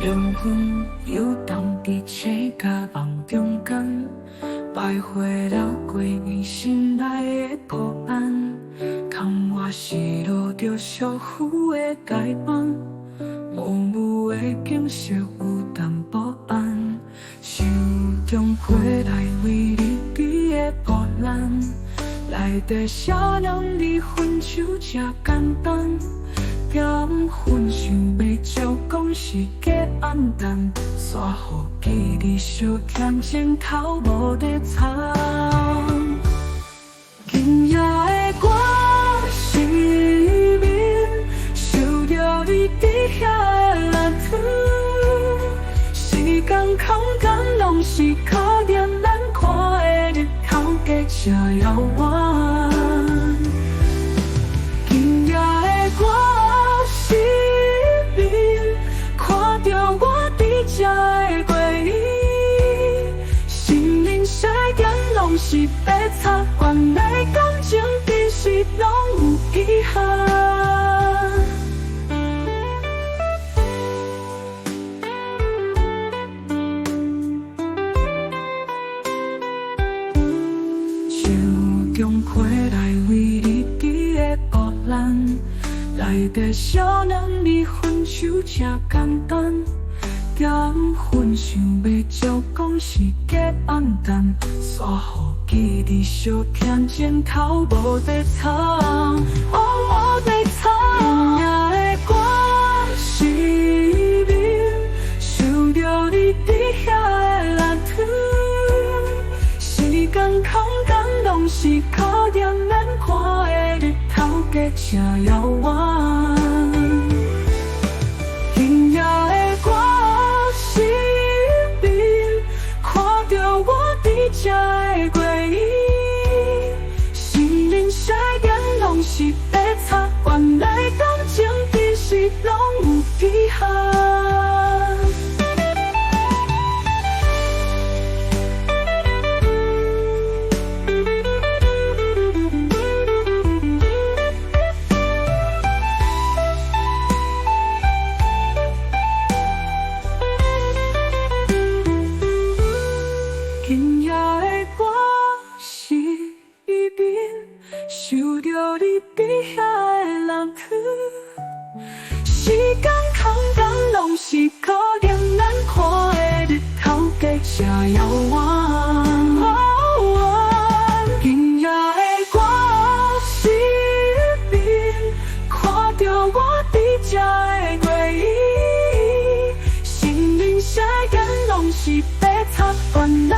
灵魂游荡伫青甲梦中间，徘徊了几年心内的不安。空我是落着束缚的界板，雾雾的景色有淡薄暗，手中回来为你比的波澜，内底少人离分手这简单。咸分想要照讲是假暗淡，煞予记忆烧欠前头无在藏。今夜的我失眠，想着你伫遐的蓝图，时间空间拢是可怜咱看的日头隔这遥远。今夜的我失眠，看着我伫这的回忆，心灵衰减拢是白擦，原来感情其实拢有遗憾。手中回来为你比的波澜，内底少年离分手这简单。咸分想要照讲是假暗淡，煞予记忆烧欠前头无在藏，无在藏。今夜的我失眠，想着你伫遐的蓝图，时间空间拢是可怜咱看的日头隔这遥远。今夜的我失眠，看着我伫这的回忆，心灵衰减拢是白擦，原来感情其实拢有遗憾。今夜的我失眠，想着你伫遐的蓝图，时间空间拢是可怜咱看的日头隔这遥远。今夜的我失眠，看着我伫这的回忆，心灵衰减拢是白擦，原来